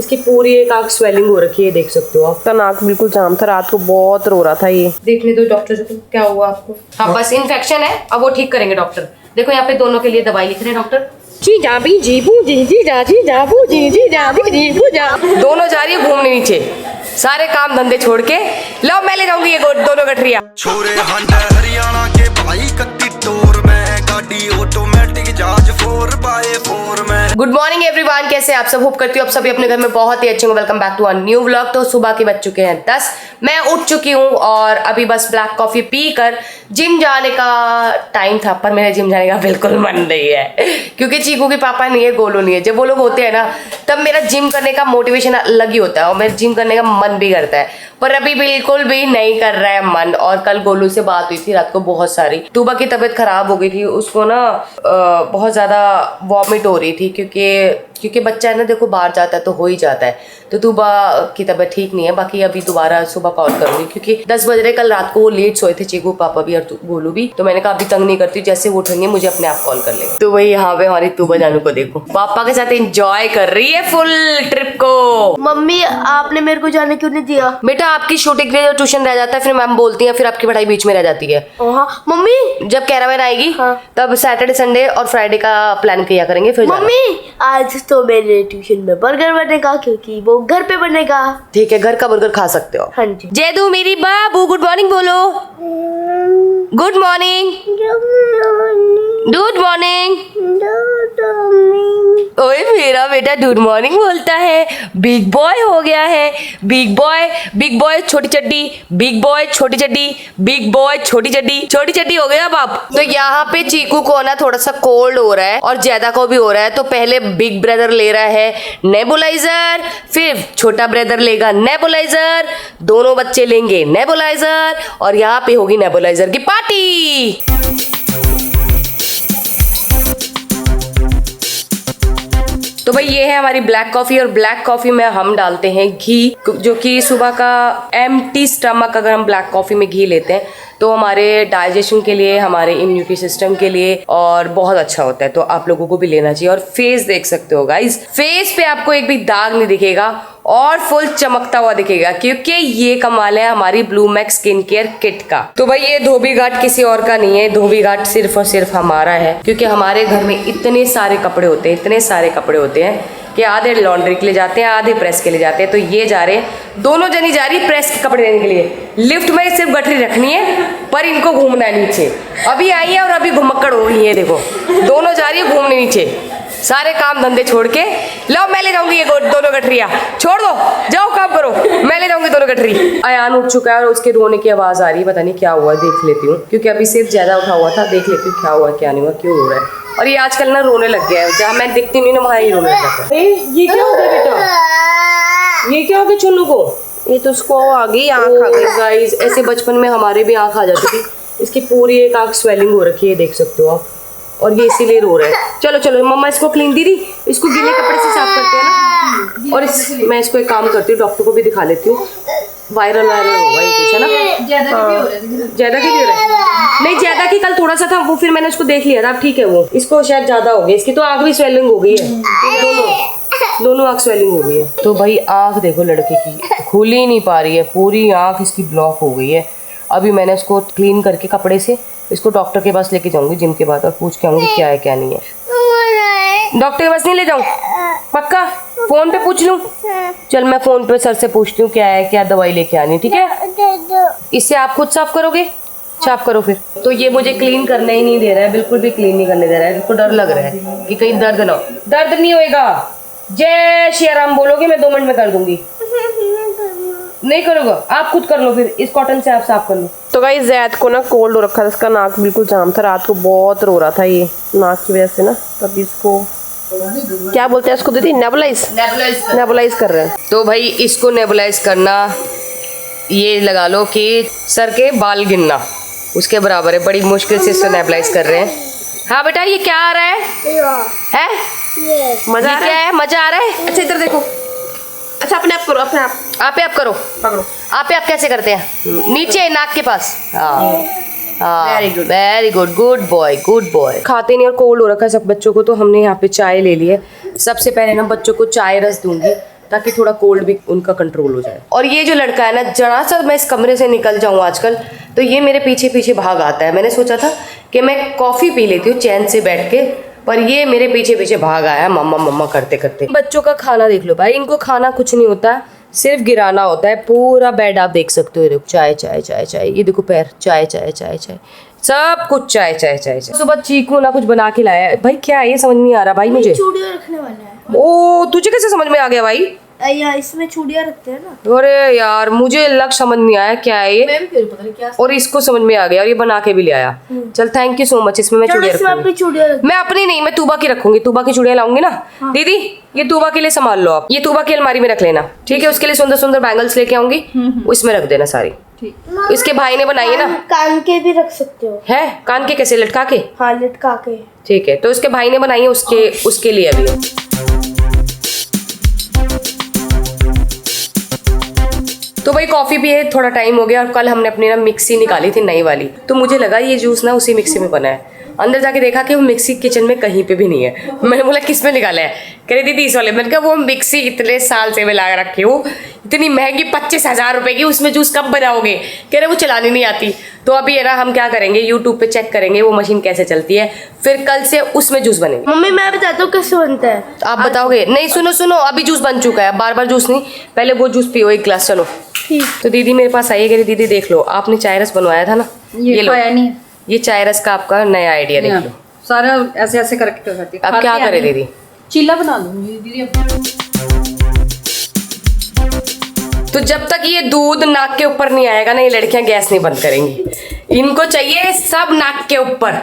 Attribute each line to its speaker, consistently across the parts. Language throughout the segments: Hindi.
Speaker 1: इसकी पूरी एक आंख स्वेलिंग हो रखी है, देख सकते हो आप।
Speaker 2: उसका नाक बिल्कुल जाम था, रात को बहुत रो रहा था ये।
Speaker 1: देखने दो डॉक्टर को क्या हुआ आपको। हाँ बस इन्फेक्शन है, अब वो ठीक करेंगे डॉक्टर। देखो यहाँ पे दोनों के लिए दवाई लिख रहे हैं डॉक्टर। जी जाबी जीबू जी जाजी जाबू जी जाबी जीबू जा। दोनों जा रही है घूमने नीचे, सारे काम धंधे छोड़ के। लो मैं ले जाऊंगी ये दोनों गठरिया।
Speaker 3: छोरे हरियाणा के भाई कत्ती टोर में गाड़ी ऑटोमेटिक जहाज 4x4 में।
Speaker 1: गुड मॉर्निंग एवरीवन, कैसे आप सब? होप करती हूँ आप सभी अपने घर में बहुत ही अच्छे होंगे। Welcome back to a new vlog. तो सुबह के बज चुके हैं 10, मैं उठ चुकी हूँ और अभी बस ब्लैक कॉफी पी कर जिम जाने का टाइम था, पर मेरे जिम जाने का बिल्कुल मन नहीं है क्योंकि चीकू के पापा नहीं है, गोलू नहीं है। जब वो लोग होते हैं ना तब मेरा जिम करने का मोटिवेशन अलग ही होता है और मेरे जिम करने का मन भी करता है, पर अभी बिल्कुल भी नहीं कर रहा है मन। और कल गोलू से बात हुई थी रात को बहुत सारी। तूबा की तबीयत खराब हो गई थी, उसको ना बहुत ज्यादा वॉमिट हो रही थी क्योंकि बच्चा है ना, देखो बाहर जाता है तो हो ही जाता है। तो तूबा की तबीयत ठीक नहीं है। बाकी अभी दोबारा सुबह कॉल करूंगी क्योंकि 10 बज रहे, कल रात को वो लेट सोए थे चीकू पापा भी और गोलू भी। तो मैंने कहा अभी तंग नहीं करती, जैसे वो उठेंगे मुझे अपने आप कॉल कर लेंगे। तो वही यहाँ पे हमारी तूबा जानू को देखो पापा के साथ एंजॉय कर रही है फुल ट्रिप को।
Speaker 4: मम्मी आपने मेरे को जाने क्यों नहीं दिया?
Speaker 1: बेटा आपकी शूटिंग के लिए ट्यूशन रह जाता है, फिर मैम बोलती है, फिर आपकी पढ़ाई बीच में रह जाती है।
Speaker 4: हाँ मम्मी,
Speaker 1: जब कैरावैन आएगी
Speaker 4: हाँ।
Speaker 1: तब सैटरडे संडे और फ्राइडे का प्लान किया करेंगे। फिर
Speaker 4: मम्मी आज तो मेरे ट्यूशन में बर्गर बनेगा क्योंकि वो घर पे बनेगा।
Speaker 1: ठीक है, घर का बर्गर खा सकते हो।
Speaker 4: हाँ जी।
Speaker 1: जयदू मेरी बाबू गुड मॉर्निंग बोलो। Good morning. Good morning. ओए मेरा बेटा गुड मॉर्निंग बोलता है, बिग बॉय हो गया है। बिग बॉय छोटी चड्डी, बिग बॉय छोटी चड्डी, बिग बॉय छोटी चड्डी, छोटी चड्डी हो गया बाप। तो यहाँ पे चीकू को ना थोड़ा सा कोल्ड हो रहा है और ज्यादा को भी हो रहा है, तो पहले बिग ब्रदर ले रहा है नेबुलाइजर, फिर छोटा ब्रदर लेगा नेबुलाइजर, दोनों बच्चे लेंगे नेबुलाइजर और यहाँ पे होगी नेबुलाइजर की पार्टी। तो भाई ये है हमारी ब्लैक कॉफी और ब्लैक कॉफी में हम डालते हैं घी, जो कि सुबह का एम्प्टी स्टमक अगर हम ब्लैक कॉफी में घी लेते हैं तो हमारे डाइजेशन के लिए, हमारे इम्यूनिटी सिस्टम के लिए और बहुत अच्छा होता है। तो आप लोगों को भी लेना चाहिए। और फेस देख सकते हो गाइस, फेस पे आपको एक भी दाग नहीं दिखेगा और फुल चमकता हुआ दिखेगा क्योंकि ये कमाल है हमारी blue max skin care kit का। तो भाई ये धोबी घाट किसी और का नहीं है, धोबी घाट सिर्फ और सिर्फ हमारा है क्योंकि हमारे घर में इतने सारे कपड़े होते हैं, इतने सारे कपड़े होते हैं कि आधे लॉन्ड्री के लिए जाते हैं, आधे प्रेस के लिए जाते हैं। तो ये जा रहे हैं, दोनों जनी जा रही है प्रेस के कपड़े लेने के लिए। लिफ्ट में सिर्फ गठरी रखनी है पर इनको घूमना है नीचे। अभी आई है और अभी घुमक्कड़ हो रही है, देखो दोनों जा रही है घूमने नीचे, सारे काम धंधे छोड़ के। लो मैं ले जाऊंगी ये दोनों गठरिया, छोड़ दो जाओ काम करो, मैं ले जाऊंगी दोनों गठरी। अयान उठ चुका है और उसके रोने की आवाज आ रही है, पता नहीं क्या हुआ, देख लेती हूँ क्योंकि अभी सिर्फ ज्यादा उठा हुआ था। देख लेती हूँ क्या हुआ क्या नहीं हुआ, क्यों हो रहा है। और ये आजकल ना रोने लग गया है, जहाँ मैं दिखती नहीं ना वहाँ ही रोने लग जाता है। ये क्या हो गया बेटा, ये क्या हो गया चुन्नू को?
Speaker 2: ये तो उसको आ गई आँख आ गई।
Speaker 1: गाइस ऐसे बचपन में हमारे भी आँख आ जाती थी, इसकी पूरी एक आँख स्वेलिंग हो रखी है, देख सकते हो आप। और ये इसीलिए रो रहा है। चलो चलो मम्मा इसको क्लीन, दीदी इसको गीले कपड़े से साफ करते हैं ना। और मैं इसको एक काम करती हूँ, डॉक्टर को भी दिखा लेती हूँ। वायरल होगा ये कुछ है ना, ज्यादा की भी हो रहा है। नहीं ज्यादा की कल थोड़ा सा था वो, फिर मैंने उसको देख लिया था, अब ठीक है वो। इसको शायद ज्यादा हो गया, इसकी तो आँख भी स्वेलिंग हो गई है, दोनों आँख स्वेलिंग हो गई है। तो भाई आँख देखो लड़के की खुल ही नहीं पा रही है, पूरी आँख इसकी ब्लॉक हो गई है। अभी मैंने इसको क्लीन करके कपड़े से इसको डॉक्टर के पास लेके जाऊंगी जिम के बाद और पूछ के आऊंगी क्या है क्या नहीं है। डॉक्टर के पास नहीं ले जाऊं पक्का, फोन पे पूछ लूं? चल मैं फोन पे सर से पूछती हूँ क्या है, क्या दवाई लेके आनी, ठीक है? इससे आप खुद साफ करोगे? साफ करो फिर। तो ये मुझे क्लीन करने ही नहीं दे रहा है, बिल्कुल भी क्लीन नहीं करने दे रहा है। इसको डर लग रहा है कि कहीं दर्द ना हो। दर्द नहीं होएगा, जय श्री राम बोलोगे मैं 2 मिनट में कर दूंगी। नहीं करोगा, आप खुद कर लो, फिर इस कॉटन से आप साफ कर लो।
Speaker 2: तो गाइस जैद को ना कोल्ड हो रखा था, इसका नाक बिल्कुल जाम था, रात को बहुत रो रहा था ये नाक की वजह से ना। तब इसको क्या बोलते हैं इसको दीदी, नेबुलाइज कर रहे हैं।
Speaker 1: तो भाई इसको नेबुलाइज करना ये लगा लो कि सर के बाल गिनना उसके बराबर है, बड़ी मुश्किल से इसको नेबुलाइज कर रहे हैं। हाँ बेटा ये क्या आ रहा है?
Speaker 2: मजा आ रहा है?
Speaker 1: मजा आ रहा है?
Speaker 2: अच्छा इधर देखो, अच्छा अपने आप करो, अपने आप
Speaker 1: आप करो,
Speaker 2: पकड़ो।
Speaker 1: आप कैसे करते हैं? नीचे नाक के पास। हाँ very good, good boy good boy. खाते नहीं और कोल्ड हो रखा है सब बच्चों को, तो हमने यहाँ पे चाय ले ली है। सबसे पहले ना बच्चों को चाय रस दूंगी ताकि थोड़ा कोल्ड भी उनका कंट्रोल हो जाए। और ये जो लड़का है ना, जरा सा मैं इस कमरे से निकल जाऊँ आजकल तो ये मेरे पीछे पीछे भाग आता है। मैंने सोचा था कि मैं कॉफ़ी पी लेती हूँ चैन से बैठ के, पर ये मेरे पीछे पीछे भाग आया मम्मा मम्मा करते करते। बच्चों का खाना देख लो भाई, इनको खाना कुछ नहीं होता, सिर्फ गिराना होता है। पूरा बेड आप देख सकते हो, देखो चाय चाय चाय चाय, ये देखो पैर चाय चाय चाय चाय, सब कुछ चाय चाय चाय चाय। सुबह चीकू ना कुछ बना के लाया है भाई, क्या है ये समझ नहीं आ रहा भाई मुझे।
Speaker 4: चूड़ियाँ रखने वाला है।
Speaker 1: ओ तुझे कैसे समझ में आ गया भाई?
Speaker 4: यहाँ इसमें चूड़ियाँ रखते हैं ना।
Speaker 1: अरे यार मुझे लग समझ नहीं आया क्या है ये,
Speaker 4: पता नहीं क्या।
Speaker 1: और इसको समझ में आ गया और ये बना के भी ले आया। चल थैंक यू सो मच। इसमें मैं चूड़ियाँ
Speaker 4: इसमें अपनी
Speaker 1: रखूंगी।
Speaker 4: चूड़ियाँ रख।
Speaker 1: मैं अपनी नहीं, मैं तूबा की रखूंगी, तूबा की चूड़ियाँ लाऊंगी ना। दीदी ये तूबा के लिए संभाल लो आप, ये तूबा की अलमारी में रख लेना, ठीक है? उसके लिए सुंदर सुंदर बैंगल्स लेके आऊंगी, उसमें रख देना सारी। इसके भाई ने बनाई है ना।
Speaker 4: कान के भी रख सकते हो।
Speaker 1: है कान के कैसे, लटका के?
Speaker 4: हाँ लटका के।
Speaker 1: ठीक है, तो उसके भाई ने बनाई है, उसके लिए अभी। तो भाई कॉफी पिए थोड़ा टाइम हो गया, और कल हमने अपनी ना मिक्सी निकाली थी नई वाली, तो मुझे लगा ये जूस ना उसी मिक्सी में बना है। अंदर जाके देखा कि वो मिक्सी किचन में कहीं पे भी नहीं है। मैंने बोला किस में निकाला है? कह रही दीदी इस वाले। मैंने कहा वो मिक्सी इतने साल से मैं ला रखी हूँ, इतनी महंगी 25,000 रुपए की, उसमें जूस कब बनाओगे? कह रहे वो चलानी नहीं आती। तो अभी है ना हम क्या करेंगे, यूट्यूब पे चेक करेंगे वो मशीन कैसे चलती है, फिर कल से उसमें जूस बनेगा।
Speaker 4: मम्मी मैं बताता हूँ कैसे बनता है।
Speaker 1: आप बताओगे? नहीं सुनो सुनो, अभी जूस बन चुका है, बार बार जूस नहीं, पहले वो जूस पियो एक गिलास। चलो
Speaker 4: ठीक।
Speaker 1: तो दीदी मेरे पास आई है, कह रही दीदी देख लो आपने चाय रस बनवाया था ना, ये लो,
Speaker 5: नहीं है।
Speaker 1: ये चाय रस का आपका नया आइडिया देख लो।
Speaker 5: सारा ऐसे ऐसे करके कर सकती
Speaker 1: अब क्या करे दीदी?
Speaker 5: चीला बना लूंगी दीदी।
Speaker 1: तो जब तक ये दूध नाक के ऊपर नहीं आएगा ना, ये लड़कियां गैस नहीं बंद करेंगी। इनको चाहिए सब नाक के ऊपर।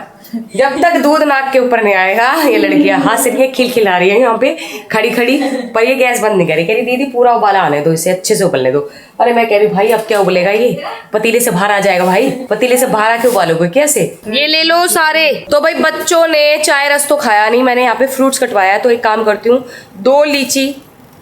Speaker 1: जब तक दूध नाक के ऊपर नहीं आएगा, ये लड़कियां हंस रही है, खिलखिला रही है यहाँ पे खड़ी खड़ी, पर ये गैस बंद नहीं करी। कह रही दीदी पूरा उबाला आने दो, इसे अच्छे से उबलने दो। अरे मैं कह रही भाई अब क्या उबलेगा, ये पतीले से बाहर आ जाएगा भाई, पतीले से बाहर आके उबालोगे कैसे? ये ले लो सारे। तो भाई बच्चों ने चाय रस तो खाया नहीं, मैंने यहाँ पे फ्रूट्स कटवाया है। तो एक काम करती हूँ, 2 लीची,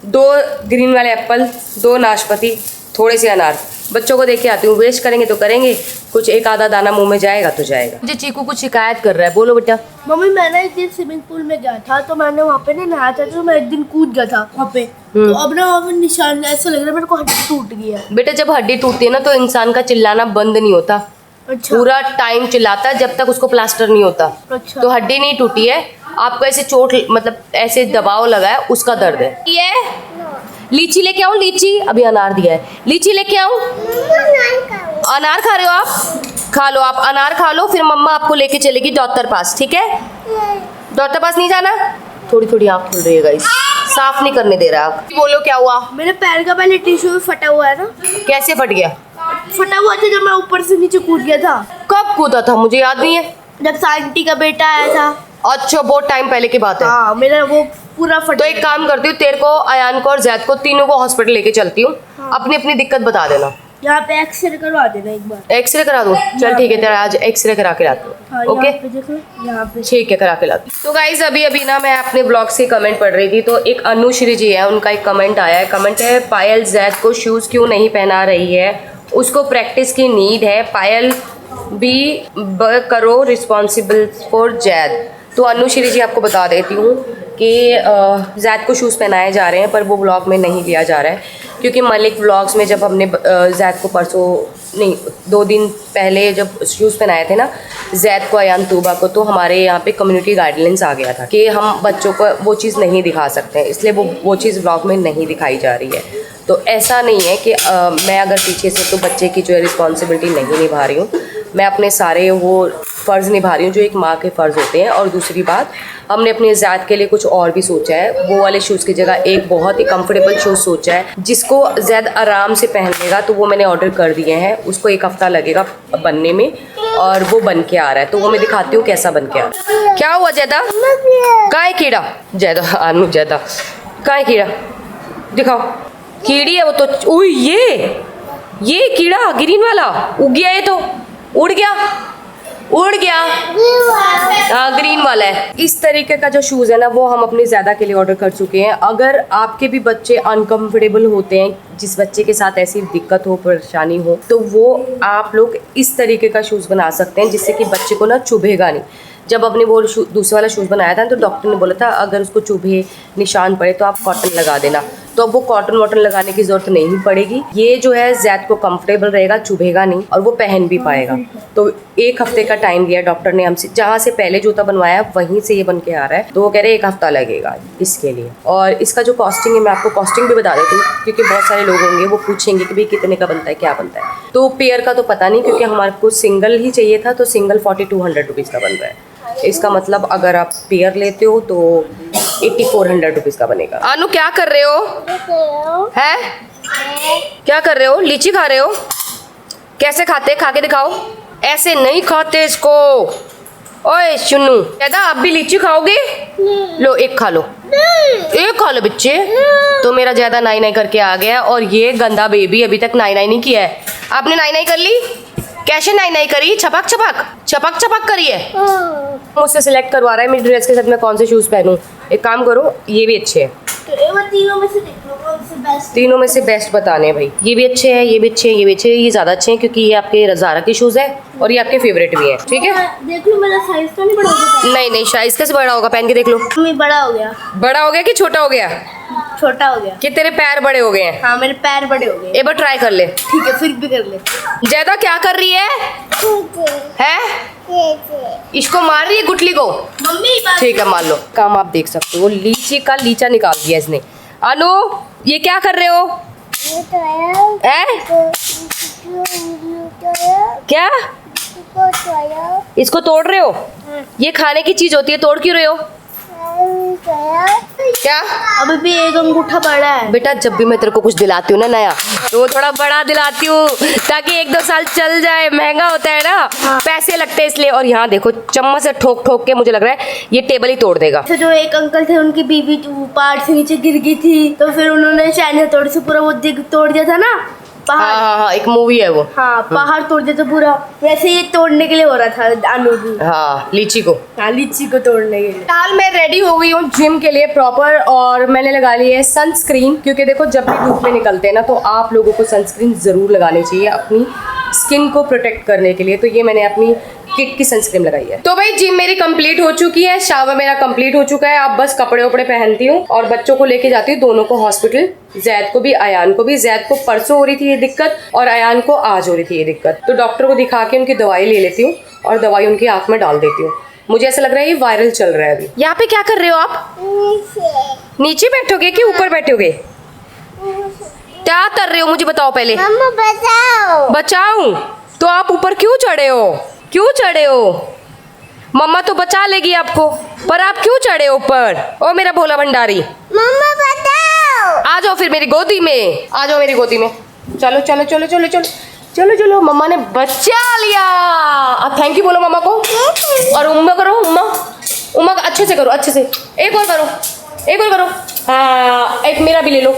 Speaker 1: 2 ग्रीन वाले एप्पल, 2 नाशपाती, थोड़े से अनार बच्चों को देके आती हूँ। वेस्ट करेंगे तो करेंगे, कुछ एक आधा दाना मुंह में जाएगा तो जाएगा। मुझे चीकू कुछ शिकायत कर रहा है, बोलो बेटा।
Speaker 4: मम्मी मैं ना एक दिन स्विमिंग पूल में गया था, तो मैंने वहाँ पे ना नहाया था, तो मैं एक दिन कूद गया था वहाँ पे। तो अब ना वहाँ पे निशान ऐसा लग रहा है मेरे को हड्डी टूट गई है।
Speaker 1: बेटा जब हड्डी टूटती है ना तो इंसान का चिल्लाना बंद नहीं होता,
Speaker 4: अच्छा।
Speaker 1: पूरा टाइम चिल्लाता है जब तक उसको प्लास्टर नहीं होता।
Speaker 4: अच्छा।
Speaker 1: तो हड्डी नहीं टूटी है, आपको ऐसे चोट मतलब ऐसे दबाव लगा है, उसका दर्द है। ये लीची लेके आऊं? लीची अभी अनार दिया है, लीची लेके आऊं? अनार खा रहे हो आप? खा लो, आप अनार खा लो, फिर मम्मा आपको लेके चलेगी डॉक्टर पास, ठीक है? डॉक्टर पास नहीं जाना? थोड़ी थोड़ी आँख खुल रही है गाइस, साफ नहीं करने दे रहा आप। बोलो क्या हुआ?
Speaker 4: मेरे पैर का पहले टिश्यू फटा हुआ है ना।
Speaker 1: कैसे फट गया?
Speaker 4: फटा हुआ था जब मैं ऊपर से नीचे कूद गया था।
Speaker 1: कब कूदा था मुझे याद नहीं है।
Speaker 4: जब सांटी का बेटा आया था।
Speaker 1: अच्छा बहुत टाइम पहले की बात है।
Speaker 4: हाँ मेरा वो पूरा फट।
Speaker 1: तो एक काम करती हूँ, तेरे को, अयान को और जैद को, तीनों को हॉस्पिटल लेके चलती हूँ। अपनी अपनी दिक्कत बता देना।
Speaker 4: यहाँ पे एक्सरे करवा देना एक बार।
Speaker 1: एक्सरे करा दूँ? चल ठीक है, तेरा आज एक्सरे करा के लाती
Speaker 4: हाँ,
Speaker 1: हूँ। ओके
Speaker 4: यहाँ पे देखो, यहाँ पे।
Speaker 1: ठीक है, करा के लाती हूँ। तो गाइज अभी अभी ना मैं अपने ब्लॉग से कमेंट पढ़ रही थी, तो एक अनुश्री जी है, उनका एक कमेंट आया है। कमेंट है, पायल जैद को शूज़ क्यों नहीं पहना रही है, उसको प्रैक्टिस की नीड है, पायल भी करो रिस्पॉन्सिबल फॉर जैद। तो अनुश्री जी आपको बता देती हूँ कि जैद को शूज़ पहनाए जा रहे हैं, पर वो ब्लॉग में नहीं लिया जा रहा है, क्योंकि मलिक व्लॉग्स में जब हमने जैद को परसों नहीं 2 दिन पहले जब शूज़ पहनाए थे ना जैद को, अयान, तूबा को, तो हमारे यहाँ पे कम्युनिटी गाइडलाइंस आ गया था कि हम बच्चों को वो चीज़ नहीं दिखा सकते हैं, इसलिए वो चीज़ ब्लॉग में नहीं दिखाई जा रही है। तो ऐसा नहीं है कि मैं अगर पीछे से तो बच्चे की जो है रिस्पॉन्सिबिलिटी नहीं निभा रही हूँ, मैं अपने सारे वो फ़र्ज़ निभा रही हूँ जो एक माँ के फ़र्ज़ होते हैं। और दूसरी बात, हमने अपने ज़ैद के लिए कुछ और भी सोचा है। वो वाले शूज़ की जगह एक बहुत ही कंफर्टेबल शूज़ सोचा है जिसको ज़ैद आराम से पहन लेगा, तो वो मैंने ऑर्डर कर दिए हैं। उसको 1 हफ़्ता लगेगा बनने में और वो बन के आ रहा है, तो वो मैं दिखाती हूँ कैसा बन के आ रहा है। क्या हुआ जैदा? कहाँ है कीड़ा? जैदा आनू, जैदा कहाँ है कीड़ा? दिखाओ। कीड़ी है वो तो। ओह ये कीड़ा ग्रीन वाला उग गया, ये तो उड़ गया हाँ ग्रीन वाला है। इस तरीके का जो शूज़ है ना वो हम अपने ज़्यादा के लिए ऑर्डर कर चुके हैं। अगर आपके भी बच्चे अनकंफर्टेबल होते हैं, जिस बच्चे के साथ ऐसी दिक्कत हो, परेशानी हो, तो वो आप लोग इस तरीके का शूज़ बना सकते हैं जिससे कि बच्चे को ना चुभेगा नहीं। जब अपने वो दूसरा वाला शूज़ बनाया था तो डॉक्टर ने बोला था अगर उसको चुभे, निशान पड़े तो आप कॉटन लगा देना। तो अब वो कॉटन वॉटन लगाने की जरूरत नहीं पड़ेगी। ये जो है जैद को कंफर्टेबल रहेगा, चुभेगा नहीं और वो पहन भी पाएगा। तो 1 हफ्ते का टाइम दिया डॉक्टर ने हमसे, जहाँ से पहले जूता बनवाया वहीं से ये बन के आ रहा है। तो वो कह रहे 1 हफ्ता लगेगा इसके लिए। और इसका जो कॉस्टिंग है, मैं आपको कॉस्टिंग भी बता देती हूँ, क्योंकि बहुत सारे लोग होंगे वो पूछेंगे कि भाई कितने का बनता है, क्या बनता है। तो पेयर का तो पता नहीं, क्योंकि हमारे को सिंगल ही चाहिए था, तो सिंगल 4200 रुपीज़ का बन रहा है। इसका मतलब अगर आप पेयर लेते हो तो 8400 रुपीज़ का बनेगा। अनु क्या कर रहे हो? है क्या कर रहे हो? लीची खा रहे हो? कैसे खाते, खा के दिखाओ। ऐसे नहीं खाते इसको। ओए सुनू, कहता आप भी लीची खाओगे? लो एक खा लो, एक खा लो बच्चे। तो मेरा ज्यादा नाई नाई करके आ गया, और ये गंदा बेबी अभी तक नाई नाई नहीं किया है। आपने नाई नाई कर ली? कैसे नाई नाई करी? छपक छपक छपक छपक करी है। मुझसे सिलेक्ट करवा रहा है मेरी ड्रेस के साथ मैं कौन से शूज पहनूं। एक काम करो, ये भी अच्छे हैं।
Speaker 4: तो ये तीनों में से देख लो कौन से बेस्ट।
Speaker 1: तीनों में से बेस्ट बताने हैं भाई। ये भी अच्छे हैं, ये भी अच्छे हैं, ये भी अच्छे हैं। ये ज्यादा अच्छे हैं क्योंकि ये आपके ज़ारा के शूज हैं और ये आपके फेवरेट भी हैं। ठीक है,
Speaker 4: देख लो मेरा साइज तो नहीं बड़ा होगा।
Speaker 1: नहीं साइज कैसे बड़ा होगा, पहन के देख लो।
Speaker 4: मैं बड़ा हो गया।
Speaker 1: बड़ा हो गया कि छोटा हो गया?
Speaker 4: छोटा हो गया।
Speaker 1: कि तेरे पैर बड़े हो गए हैं?
Speaker 4: हाँ मेरे पैर बड़े हो गए।
Speaker 1: एक बार ट्राई कर ले।
Speaker 4: ठीक है फिर भी कर ले।
Speaker 1: ज्यादा क्या कर रही है? इसको मार रही है गुटली को?
Speaker 4: मम्मी बात
Speaker 1: ठीक है मान लो। काम आप देख सकते हो, लीची का लीचा निकाल दिया इसने। अनु ये क्या कर रहे हो? क्या इसको तोड़ रहे हो? ये खाने की चीज होती है, तोड़ क्यों रहे हो? क्या
Speaker 4: अभी भी एक अंगूठा बड़ा है।
Speaker 1: बेटा, जब भी मैं तेरे को कुछ दिलाती हूँ ना नया, तो वो थोड़ा बड़ा दिलाती हूँ ताकि 1-2 साल चल जाए। महंगा होता है ना, पैसे लगते हैं इसलिए। और यहाँ देखो चम्मच से ठोक ठोक के मुझे लग रहा है ये टेबल ही तोड़ देगा।
Speaker 4: तो जो एक अंकल थे उनकी बीवी पहाड़ से नीचे गिर गई थी, तो फिर उन्होंने शायद हथौड़े से पूरा वो तोड़ दिया था ना पहाड़।
Speaker 1: हाँ, एक मूवी है वो।
Speaker 4: हाँ पहाड़ तोड़ दिया था पूरा, वैसे ये तोड़ने के लिए हो रहा था अनु भी।
Speaker 1: हाँ लीची को,
Speaker 4: हाँ लीची को तोड़ने के लिए।
Speaker 1: फिलहाल मैं रेडी हो गई हूँ जिम के लिए प्रॉपर, और मैंने लगा ली है सनस्क्रीन, क्योंकि देखो जब भी धूप में निकलते हैं ना तो आप लोगों को सनस्क्रीन ज़रूर लगानी चाहिए अपनी स्किन को प्रोटेक्ट करने के लिए। तो ये मैंने अपनी किट की सनस्क्रीन लगाई है। तो भाई जिम मेरी कंप्लीट हो चुकी है, शावर मेरा कंप्लीट हो चुका है। अब बस कपड़े वपड़े पहनती हूँ और बच्चों को लेके जाती हूँ दोनों को हॉस्पिटल, जैद को भी अयान को भी। जैद को परसों हो रही थी ये दिक्कत और अयान को आज हो रही थी ये दिक्कत। तो डॉक्टर को दिखा के उनकी दवाई ले लेती हूँ और दवाई उनकी आँख में डाल देती हूँ। मुझे ऐसा लग रहा है ये वायरल चल रहा है अभी। यहाँ पे क्या कर रहे हो आप? नीचे बैठोगे कि ऊपर बैठोगे? क्या कर रहे हो मुझे बताओ पहले।
Speaker 4: मम्मा बचाओ।
Speaker 1: बचाऊं? तो आप ऊपर क्यों चढ़े हो? क्यों चढ़े हो? मम्मा तो बचा लेगी आपको, पर आप क्यों चढ़े ऊपर? ओ मेरा भोला भंडारी,
Speaker 4: मम्मा बचाओ।
Speaker 1: आ जाओ फिर मेरी गोदी में, आ जाओ मेरी गोदी में। चलो चलो चलो चलो चलो चलो चलो, मम्मा ने बचा लिया। अब थैंक यू बोलो मम्मा को, और उम्मा करो, उम्मा उम्मा अच्छे से करो, अच्छे से। एक और करो, एक और करो। हाँ एक मेरा भी ले लो।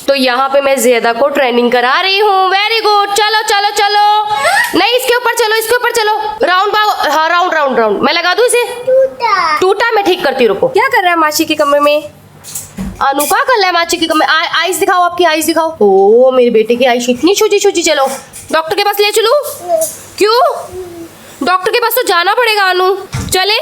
Speaker 1: तो यहाँ पे मैं ज़ेदा को ट्रेनिंग करा रही हूँ। वेरी गुड, चलो चलो चलो। नहीं इसके ऊपर चलो, इसके ऊपर चलो। राउंड पाओ, हाँ राउंड राउंड राउंड। मैं लगा दूँ इसे? टूटा मैं ठीक करती हूँ, रुको। क्या कर रहा है मासी के कमरे में? अनु क्या कर रहा है मासी के कमरे? आइस दिखाओ, आपकी आइस दिखाओ। ओ मेरे बेटे की आइस इतनी छोटी छोटी। चलो डॉक्टर के पास ले चलूँ? क्यों? डॉक्टर के पास तो जाना पड़ेगा अनु। चले?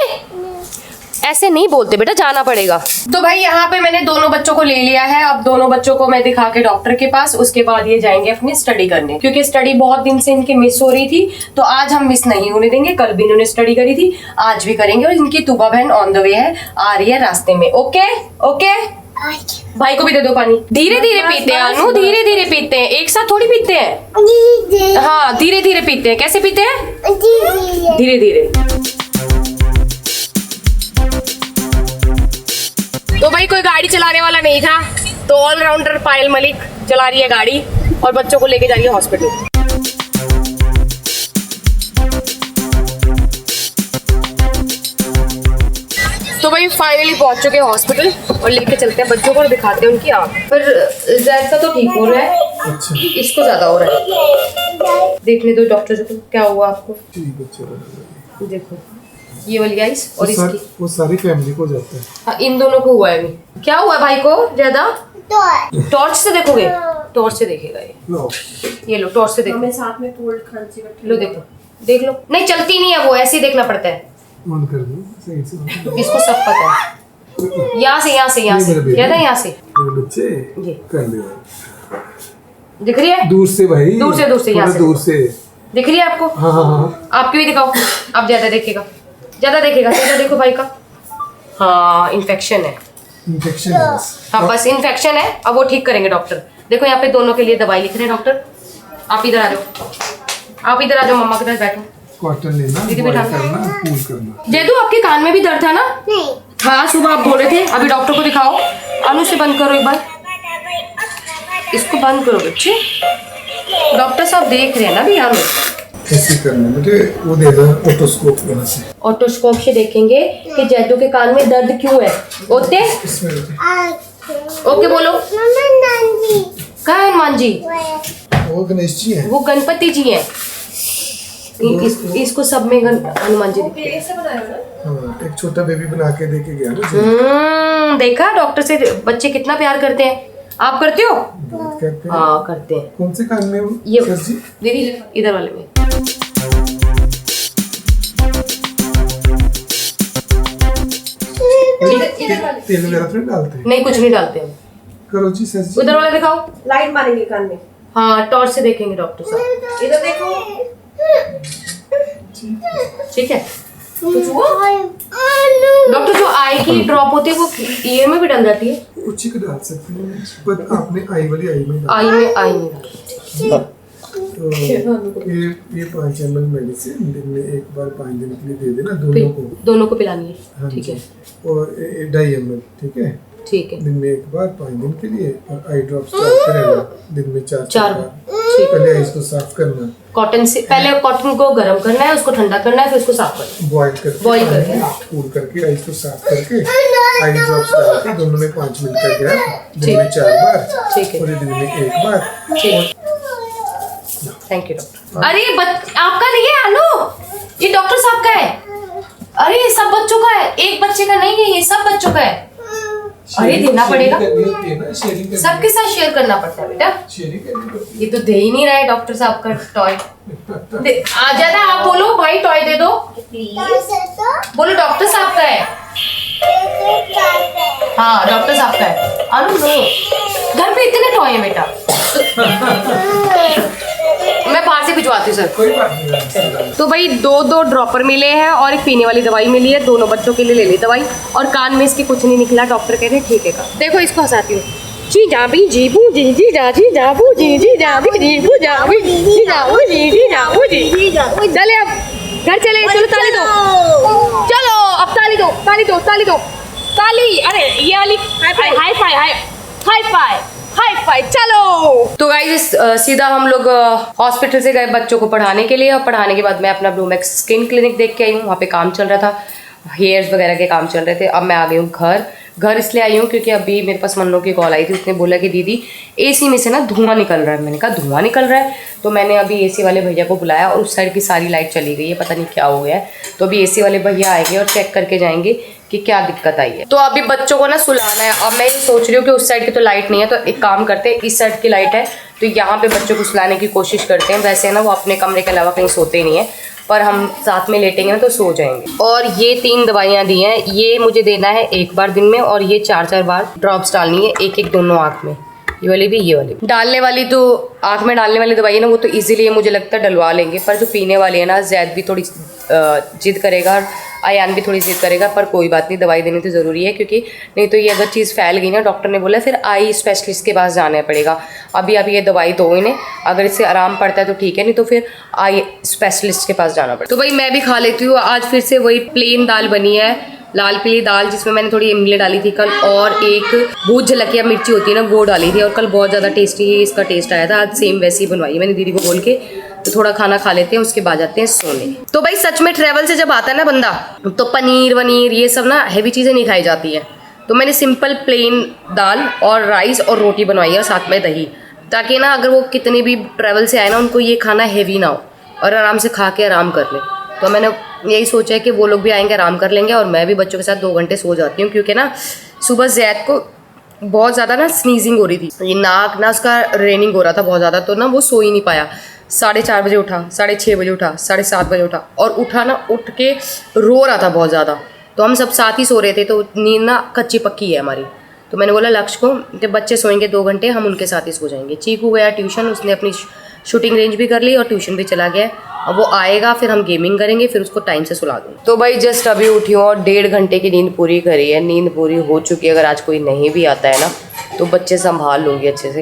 Speaker 1: ऐसे नहीं बोलते बेटा, जाना पड़ेगा। तो भाई यहाँ पे मैंने दोनों बच्चों को ले लिया है। अब दोनों बच्चों को मैं दिखा के डॉक्टर के पास, उसके बाद ये जाएंगे अपनी स्टडी करने, क्योंकि स्टडी बहुत दिन से इनकी मिस हो रही थी। तो आज हम मिस नहीं होने देंगे। कल भी इन्होंने स्टडी करी थी, आज भी करेंगे। और इनकी तुबा बहन ऑन द वे है, आ रही है रास्ते में। ओके ओके, भाई को भी दे दो पानी। धीरे धीरे पीते हैं अनु, धीरे धीरे पीते हैं, एक साथ थोड़ी पीते हैं। हाँ धीरे धीरे पीते हैं। कैसे पीते हैं? धीरे धीरे। तो भाई कोई गाड़ी चलाने वाला नहीं था, तो ऑलराउंडर पायल मलिक चला रही है गाड़ी और बच्चों को लेके जा रही है हॉस्पिटल। तो भाई फाइनली पहुंच चुके हैं हॉस्पिटल और लेके चलते हैं बच्चों को और दिखाते हैं उनकी आँख। पर जैद का तो ठीक हो रहा है, इसको ज्यादा हो रहा है। देखने दो डॉक्टर को क्या हुआ आपको। देखो ये वाली आइस और इसकी,
Speaker 6: वो सारी फैमिली को जाता है।
Speaker 1: हाँ इन दोनों को हुआ है अभी। क्या हुआ है भाई को ज्यादा? टॉर्च से देखोगे? टॉर्च से देखेगा ये लो टॉर्च से देखो।
Speaker 2: हमें साथ में कोल्ड खांसी का
Speaker 1: लो देखो, देख लो। नहीं चलती नहीं है वो, ऐसे ही देखना पड़ता है।
Speaker 6: मन कर दो। सही से
Speaker 1: इसको सब पता है। यहाँ से कहता है यहाँ से
Speaker 6: मेरे बच्चे
Speaker 1: ये
Speaker 6: कर ले
Speaker 1: दिख रही है,
Speaker 6: दूर से भाई,
Speaker 1: दूर से यहाँ
Speaker 6: थोड़ा
Speaker 1: से
Speaker 6: दूर से।
Speaker 1: दिख रही है आपको?
Speaker 6: हाँ हाँ हाँ
Speaker 1: आपकी भी दिखाओ, आप ज्यादा देखेगा सीधा देखो भाई का। हाँ इन्फेक्शन है,
Speaker 6: इन्फेक्शन है बस।
Speaker 1: हाँ बस इन्फेक्शन है, अब वो ठीक करेंगे डॉक्टर। देखो यहाँ पे दोनों के लिए दवाई लिख रहे हैं डॉक्टर। आप इधर आ जाओ, मम्मा के पास बैठो।
Speaker 6: कॉटन लेना,
Speaker 1: दीदी
Speaker 6: बॉयल
Speaker 1: बैठा।
Speaker 6: करना, कूल करना।
Speaker 1: जैदू आपके कान में भी दर्द था ना? नहीं। हाँ सुबह आप बोल रहे थे, अभी डॉक्टर को दिखाओ। अनु से बंद करो एक बार, इसको बंद करो बच्चे, डॉक्टर साहब देख रहे हैं ना भैया हमें।
Speaker 6: ऐसे करना बेटे, वो दे दो ओटोस्कोप यहाँ से।
Speaker 1: ऑटोस्कोप से देखेंगे कि जैदू के कान में दर्द क्यों है। ओते
Speaker 6: इसमें बेटे
Speaker 1: ओके बोलो। कहाँ है हनुमान जी?
Speaker 6: वो गणेश जी हैं।
Speaker 1: वो गणपति जी हैं। इसको सब में हनुमान जी दिखते हैं।
Speaker 6: हाँ, एक छोटा बेबी बना के देके गया ना।
Speaker 1: देखा डॉक्टर से बच्चे कितना प्यार करते हैं। आप करते हो?
Speaker 6: बहुत करते हैं।
Speaker 1: हाँ करते हैं।
Speaker 6: कौन से कान में
Speaker 1: ये
Speaker 6: सर जी?
Speaker 1: दीदी इधर वाले में।
Speaker 6: तेल वगैरह तो नहीं डालते?
Speaker 1: नहीं कुछ नहीं डालते हैं।
Speaker 6: करो जी सर जी।
Speaker 1: उधर वाला दिखाओ।
Speaker 2: लाइट मारेंगे कान में।
Speaker 1: हाँ टॉर्च से देखेंगे डॉक्टर साहब।
Speaker 2: इधर देखो।
Speaker 1: ठीक है। डॉक्टर जो आई की ड्रॉप होती है वो ईयर में भी डल जाती है?
Speaker 6: कुछ ही डाल सकते हैं, पर आपने आई वाली आई में डाला।
Speaker 1: आई में डाल।
Speaker 6: तो ये 5 ml मेडिसिन दिन में एक बार 5 दिन के लिए दे देना
Speaker 1: दोनों को पिलानी है।
Speaker 6: हाँ
Speaker 1: ठीक
Speaker 6: जी।
Speaker 1: है।
Speaker 6: और 2.5 ml ठीक है,
Speaker 1: ठीक है।
Speaker 6: दिन में एक बार 5 दिन के लिए। और आई ड्रॉप्स डालते रहना दिन में 4 बार। पहले आइस को साफ करना,
Speaker 1: कॉटन से पहले कॉटन को गर्म करना है, उसको ठंडा करना है, फिर उसको साफ करना है।
Speaker 6: बॉईल करके कूल करके आइस को साफ करके आई ड्रॉप्स डाल के दोनों में 5 मिनट का गैप, दिन में 4 बार।
Speaker 1: ठीक है।
Speaker 6: पूरे दिन में 1 बार।
Speaker 1: ठीक। Thank you doctor. अरे आपका नहीं है अनु, ये डॉक्टर साहब का है। अरे ये सब बच्चों का है, एक बच्चे का नहीं है, ये सब बच्चों का है। अरे देना पड़ेगा, सबके साथ शेयर करना पड़ता है बेटा। ये तो दे ही नहीं रहा है डॉक्टर साहब का टॉय। आ जाना, आप बोलो भाई टॉय दे दो बोलो डॉक्टर साहब का है। हाँ डॉक्टर साहब का है। अनु नो, घर पे इतने टॉय है बेटा। मैं बाहर से भिजवाती हूँ सर।
Speaker 6: कोई बात नहीं।
Speaker 1: तो भाई 2 ड्रॉपर मिले हैं और एक पीने वाली दवाई मिली है, दोनों बच्चों के लिए ले ली दवाई। और कान में इसके कुछ नहीं निकला, डॉक्टर कह रहे ठीक है का। देखो इसको हंसाती हूँ। जी जाबी जीबू जी जी जा जी जाबू जी जी जाबी जीबू जाबी जी जाबू जी जी जाबू जी। चले अब घर चले, चलो ताली दो, चलो अब ताली दो ताली दो ताली दो ताली। अरे ये वाली हाई फाई हाई फाई चलो। तो गाइस सीधा हम लोग हॉस्पिटल से गए बच्चों को पढ़ाने के लिए, और पढ़ाने के बाद मैं अपना ब्लूमैक्स स्किन क्लिनिक देख के आई हूँ। वहाँ पे काम चल रहा था, हेयर्स वगैरह के काम चल रहे थे। अब मैं आ गई हूँ घर इसलिए आई हूँ क्योंकि अभी मेरे पास मन्नो की कॉल आई थी। उसने बोला कि दीदी एसी में से ना धुआं निकल रहा है। मैंने कहा धुआं निकल रहा है, तो मैंने अभी एसी वाले भैया को बुलाया और उस साइड की सारी लाइट चली गई है, पता नहीं क्या हो गया है। तो अभी एसी वाले भैया आएंगे और चेक करके जाएंगे कि क्या दिक्कत आई है। तो अभी बच्चों को ना सुलाना है। अब मैं ये सोच रही हूँ कि उस साइड की तो लाइट नहीं है, तो एक काम करते हैं, इस साइड की लाइट है तो यहाँ पे बच्चों को सुलाने की कोशिश करते हैं। वैसे ना वो अपने कमरे के अलावा कहीं सोते नहीं है, पर हम साथ में लेटेंगे ना तो सो जाएंगे। और ये 3 दवाइयाँ दी हैं, ये मुझे देना है 1 बार दिन में, और ये 4-4 बार ड्रॉप्स डालनी है, एक दोनों आँख में। ये वाली भी ये वाली भी। डालने वाली तो आँख में डालने वाली दवाई है ना, वो तो इजीली मुझे लगता है डलवा लेंगे। पर जो पीने वाली है ना, जैद भी थोड़ी जिद करेगा और अयान भी थोड़ी जिद करेगा, पर कोई बात नहीं, दवाई देनी तो ज़रूरी है, क्योंकि नहीं तो ये अगर चीज़ फैल गई ना, डॉक्टर ने बोला फिर आई स्पेशलिस्ट के पास जाना पड़ेगा। अभी ये दवाई दो इन्हें, अगर इससे आराम पड़ता है तो ठीक है, नहीं तो फिर आई स्पेशलिस्ट के पास जाना पड़ेगा। तो भाई मैं भी खा लेती हूँ। आज फिर से वही प्लेन दाल बनी है, लाल पीली दाल, जिसमें मैंने थोड़ी इमली डाली थी कल, और एक भूत झलकिया मिर्ची होती है ना, वो डाली थी। और कल बहुत ज़्यादा टेस्टी इसका टेस्ट आया था। आज सेम वैसी ही बनवाई है मैंने दीदी को बोल के। तो थोड़ा खाना खा लेते हैं, उसके बाद जाते हैं सोने। तो भाई सच में ट्रैवल से जब आता है ना बंदा, तो पनीर वनीर ये सब ना हैवी चीज़ें नहीं खाई जाती है। तो मैंने सिंपल प्लेन दाल और राइस और रोटी बनवाई है, और साथ में दही, ताकि ना अगर वो कितने भी ट्रैवल से आए ना, उनको ये खाना हैवी ना हो और आराम से खा के आराम कर ले। तो मैंने यही सोचा है कि वो लोग भी आएंगे, आराम कर लेंगे, और मैं भी बच्चों के साथ 2 घंटे सो जाती हूँ, क्योंकि ना सुबह जैद को बहुत ज़्यादा ना स्नीजिंग हो रही थी, ये नाक ना उसका रेनिंग हो रहा था बहुत ज़्यादा, तो ना वो सो ही नहीं पाया। 4:30 बजे उठा, 6:30 बजे उठा, 7:30 बजे उठा, और उठा ना, उठ के रो रहा था बहुत ज़्यादा। तो हम सब साथ ही सो रहे थे, तो नींद ना कच्ची पक्की है हमारी। तो मैंने बोला लक्ष्य को जब बच्चे सोएंगे 2 घंटे हम उनके साथ ही सो जाएंगे। चीकू गया ट्यूशन, उसने अपनी शूटिंग रेंज भी कर ली और ट्यूशन भी चला गया। अब वो आएगा फिर हम गेमिंग करेंगे, फिर उसको टाइम से सुला दूँगी। तो भाई जस्ट अभी उठी हूँ और 1.5 घंटे की नींद पूरी करी है। नींद पूरी हो चुकी है। अगर आज कोई नहीं भी आता है ना तो बच्चे संभाल लूँगी अच्छे से,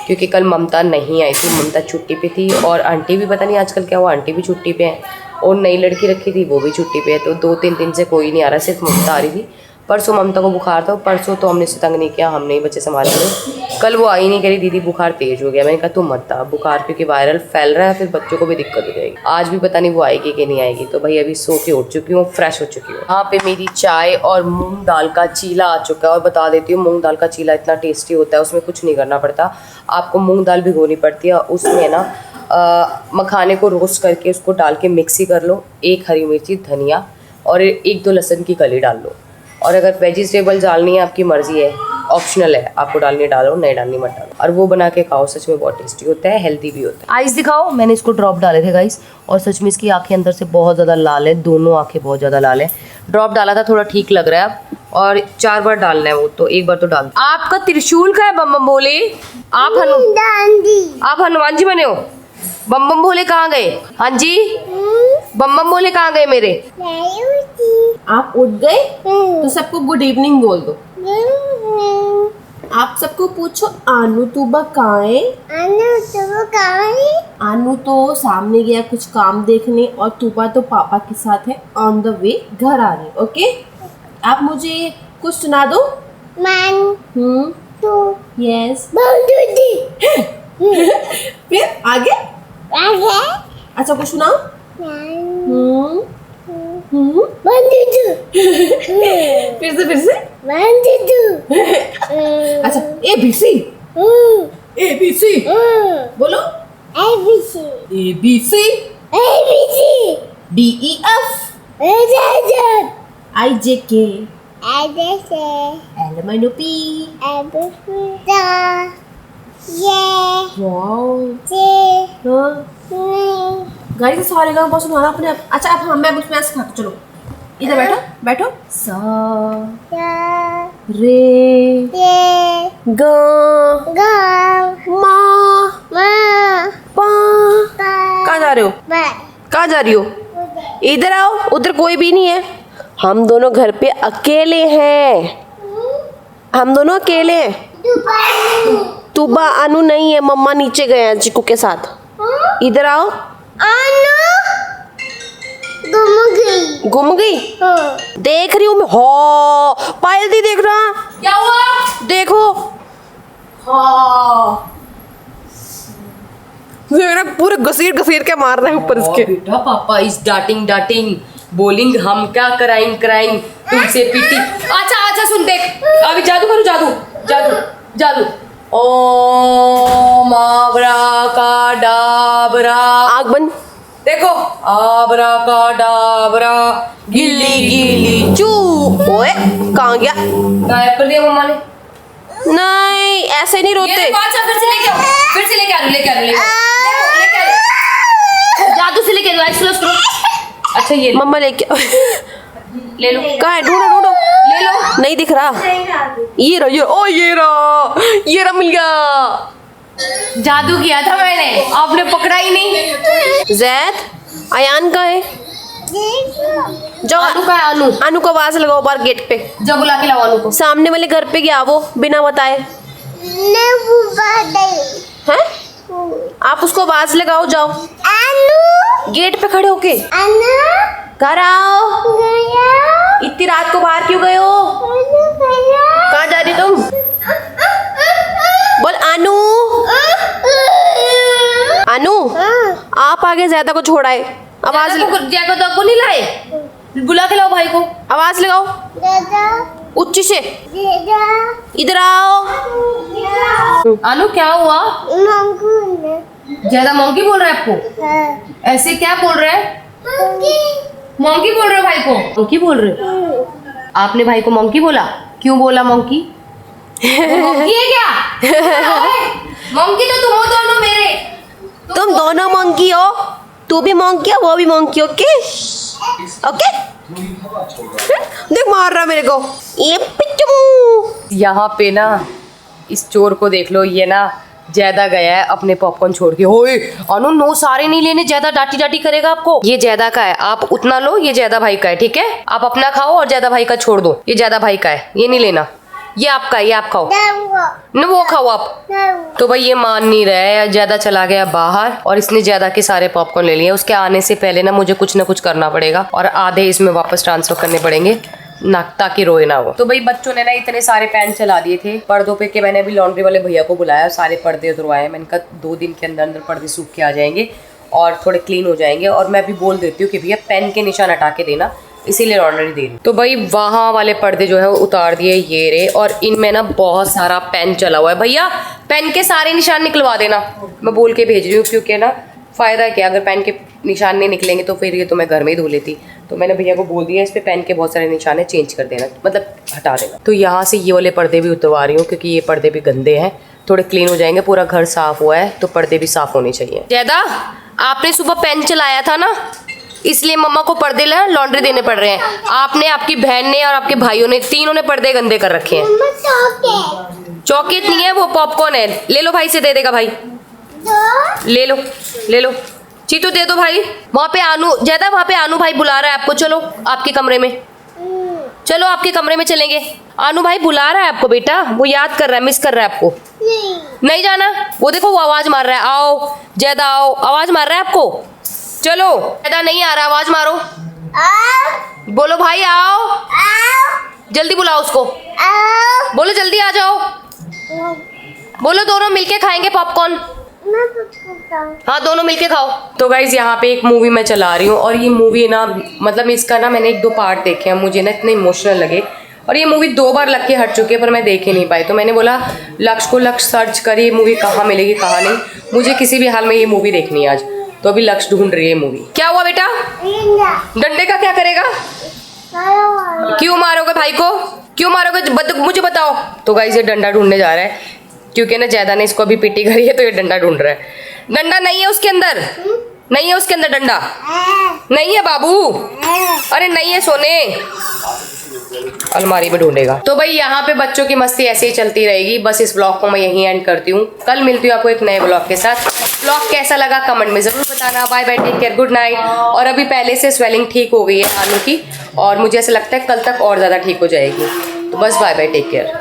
Speaker 1: क्योंकि कल ममता नहीं आई थी। ममता छुट्टी पे थी और आंटी भी पता नहीं आजकल क्या हुआ, आंटी भी छुट्टी पे है और नई लड़की रखी थी वो भी छुट्टी पे है। तो 2-3 दिन से कोई नहीं आ रहा, सिर्फ ममता आ रही थी। परसों ममता को बुखार था, परसों तो हमने इसे तंग नहीं किया, हमने ही बच्चे संभाल लिए। कल वो आई नहीं, कह रही दीदी बुखार तेज हो गया। मैंने कहा तुम मत आ, बुखार क्योंकि वायरल फैल रहा है, फिर बच्चों को भी दिक्कत हो जाएगी। आज भी पता नहीं वो आएगी कि नहीं आएगी। तो भाई अभी सो के उठ चुकी हूँ, फ्रेश हो चुकी हूँ। यहाँ पे मेरी चाय और मूंग दाल का चीला आ चुका है। और बता देती हूँ मूंग दाल का चीला इतना टेस्टी होता है, उसमें कुछ नहीं करना पड़ता। आपको मूंग दाल भिगोनी पड़ती है, उसमें ना मखाने को रोस्ट करके उसको डाल के मिक्सी कर लो, 1 हरी मिर्ची, धनिया और 1-2 लहसुन की कली डाल लो। और अगर वेजिटेबल डालनी है आपकी मर्जी है, ऑप्शनल है, आपको डालनी डालो, नहीं डालनी मत डालो। और वो बना के खाओ, सच में बहुत टेस्टी होता है, हेल्दी भी होता है। आइस दिखाओ, मैंने इसको ड्रॉप डाले थे गाइस और सच में इसकी आंखें अंदर से बहुत ज़्यादा लाल है, दोनों आंखें बहुत ज़्यादा लाल है। ड्रॉप डाला था, थोड़ा ठीक लग रहा है अब, और 4 बार डालना है वो, तो 1 बार तो डाल। आपका त्रिशूल का है बम बम बोले, आप हनुमान जी बने हो। बम बम भोले कहाँ गए? हाँ जी, बम बम भोले कहाँ गए मेरे?
Speaker 2: आप उठ गए तो सबको गुड इवनिंग बोल दो। आप सबको पूछो आनू तूबा कहाँ है? आनू तो सामने गया कुछ काम देखने और तूबा तो पापा के साथ है, ऑन द वे घर आ रहे। ओके, आप मुझे कुछ सुना दो। यस, फिर आगे अच्छा कुछ सुनाओ। फिर से अच्छा ABC बोलो। ABC DEF IJK LMNOP गाड़ी से सारे गाँव बहुत सुनाना अपने। अच्छा अब हम मैं कुछ सिखा, चलो इधर बैठो बैठो। सा रे गा मा पा। कहाँ जा रहे हो? कहाँ जा रही हो? इधर आओ, उधर कोई भी नहीं है। हम दोनों घर पे अकेले हैं, हम दोनों अकेले हैं। तूबा अनु नहीं है, मम्मा नीचे गए हैं चिकू के साथ। इधर आओ। गुम गई? देख रही हूँ मैं। हो पायल दी देख रहा, क्या हुआ? देखो पूरे घसीट के मार रहे हैं ऊपर इसके।
Speaker 1: बेटा पापा इस डांटिंग बोलिंग हम क्या क्राइम तुमसे पीटी। अच्छा सुन देख, अभी जादू करो, जादू। ओम आब्राकाडाब्रा।
Speaker 2: आग बंद।
Speaker 1: देखो आब्राकाडाब्रा, गिल्ली चू। ओए कहाँ गया? गायब कर दिया मम्मा ने।
Speaker 2: नहीं ऐसे नहीं रोते।
Speaker 1: फिर से लेके आ। जादू से लेके आ, स्लो। अच्छा ये
Speaker 2: मम्मा लेके
Speaker 1: ले लो।
Speaker 2: कहाँ है? ढूंढो
Speaker 1: ले लो।
Speaker 2: नहीं दिख रहा। ये रहा मिल गया।
Speaker 1: जादू किया था मैंने, आपने पकड़ा ही नहीं।
Speaker 2: जैद अयान का है? जाओ। अनु को आवाज लगाओ बाहर गेट पे।
Speaker 1: जब बुला के लाओ अनु को।
Speaker 2: सामने वाले घर पे गया वो बिना बताए। हैं? आप उसको आवाज लगाओ, जाओ गेट पे खड़े होके। घर आओ। इतनी रात को बाहर क्यों गए हो? कहाँ जा रही तुम? बोल अनु। आप आगे ज्यादा को छोड़ाए। आवाज
Speaker 1: जैको नहीं लाए, बुला के लाओ भाई को।
Speaker 2: आवाज लगाओ उच्ची से। इधर आओ।
Speaker 1: अनु क्या हुआ? ज्यादा मंकी बोल रहा है आपको? ऐसे क्या बोल रहा है? मंकी बोल रहे हो भाई को? मंकी बोल रहे हो? आपने भाई को मंकी बोला? क्यों बोला मंकी? मंकी है क्या? मंकी तो तुम हो दोनों मेरे।
Speaker 2: तुम दोनों मंकी हो, तू भी मंकी हो वो भी मंकी। ओके ओके देख मार रहा मेरे को, ये पिच्चू।
Speaker 1: यहाँ पे ना इस चोर को देख लो, ये ना ज्यादा गया है अपने पॉपकॉर्न छोड़ के। ओए अनु, नो सारे नहीं लेने, ज्यादा डांटी डांटी करेगा आपको। ये ज्यादा का है, आप उतना लो, ये ज्यादा भाई का है, ठीक है? आप अपना खाओ और ज्यादा भाई का छोड़ दो। ये ज्यादा भाई का है, ये नहीं लेना, ये आपका है, ये आप खाओ न, वो खाओ आप। तो भाई ये मान नहीं रहा है, ज्यादा चला गया बाहर और इसने ज्यादा के सारे पॉपकॉर्न ले लिए। उसके आने से पहले ना मुझे कुछ ना कुछ करना पड़ेगा और आधे इसमें वापस ट्रांसफर करने पड़ेंगे ना, ताकि रोए ना वो। तो भाई बच्चों ने ना इतने सारे पैन चला दिए थे पर्दों पे कि मैंने अभी लॉन्ड्री वाले भैया को बुलाया, सारे पर्दे उतरवाए। मैंने कहा 2 दिन के अंदर अंदर पर्दे सूख के आ जाएंगे और थोड़े क्लीन हो जाएंगे। और मैं भी बोल देती हूँ कि भैया पेन के निशान हटा के देना, इसीलिए लॉन्ड्री दे रही। तो भाई वहाँ वाले पर्दे जो है वो उतार दिए, ये रे। और इनमें ना बहुत सारा पेन चला हुआ है। भैया पेन के सारे निशान निकलवा देना, मैं बोल के भेज रही हूँ, क्योंकि ना फ़ायदा क्या, अगर पेन के निशान नहीं निकलेंगे तो फिर ये तो मैं घर में ही धो लेती। तो मैंने भैया को बोल दिया इस पे पेन के बहुत सारे निशान है, चेंज कर देना, मतलब हटा देना। तो यहाँ से ये वाले पर्दे भी उतरवा रही हूँ, क्योंकि ये पर्दे भी गंदे हैं, थोड़े क्लीन हो जाएंगे। पूरा घर साफ हुआ है तो पर्दे भी साफ होने चाहिए। जैदा, आपने सुबह पेन चलाया था ना, इसलिए मम्मा को पर्दे लॉन्ड्री देने पड़ रहे हैं। आपने, आपकी बहन ने और आपके भाइयों ने, तीनों ने पर्दे गंदे कर रखे हैं। चॉकलेट नहीं है वो, पॉपकॉर्न है। ले लो, भाई से दे देगा भाई, ले लो ले लो। चीतू दे दो भाई। वहाँ पे आनू, ज्यादा वहाँ पे आनू भाई बुला रहा है आपको, चलो आपके कमरे में, चलो आपके कमरे में चलेंगे। आनू भाई बुला रहा है आपको बेटा, वो याद कर रहा है, मिस कर रहा है आपको। नहीं जाना, वो देखो वो आवाज मार रहा है, आओ ज्यादा आओ, आवाज मार रहा है आपको। चलो ज्यादा नहीं आ रहा, आवाज मारो, बोलो भाई आओ, जल्दी बुलाओ उसको, बोलो जल्दी आ जाओ, बोलो दोनों मिलके खाएंगे पॉपकॉर्न। हाँ दोनों मिलके खाओ। तो गाइज यहाँ पे एक मूवी मैं चला रही हूँ और ये मूवी ना, मतलब इसका ना मैंने 1-2 पार्ट देखे हैं, मुझे ना इतने इमोशनल लगे। और ये मूवी 2 बार लग के हट चुकी है पर मैं देख ही नहीं पाई। तो मैंने बोला लक्ष्य को, लक्ष्य सर्च करी ये मूवी कहाँ मिलेगी कहाँ नहीं, मुझे किसी भी हाल में ये मूवी देखनी है आज। तो अभी लक्ष्य ढूंढ रही है मूवी। क्या हुआ बेटा, डंडे का क्या करेगा, क्यों मारोगे भाई को, क्यों मारोगे, मुझे बताओ। तो गाइज ये डंडा ढूंढने जा रहा है, क्योंकि ना ज्यादा ने इसको अभी पीटी करी है तो ये डंडा ढूंढ रहा है। डंडा नहीं है उसके अंदर, नहीं है उसके अंदर डंडा, नहीं है बाबू, अरे नहीं है सोने, अलमारी में ढूंढेगा। तो भाई यहाँ पे बच्चों की मस्ती ऐसे ही चलती रहेगी। बस इस ब्लॉग को मैं यहीं एंड करती हूँ, कल मिलती हूँ आपको एक नए ब्लॉग के साथ। ब्लॉग कैसा लगा कमेंट में जरूर बताना। Bye bye, take care, good night. और अभी पहले से स्वेलिंग ठीक हो गई है आनू की, और मुझे ऐसा लगता है कल तक और ज़्यादा ठीक हो जाएगी। तो बस बाय बाय, टेक केयर।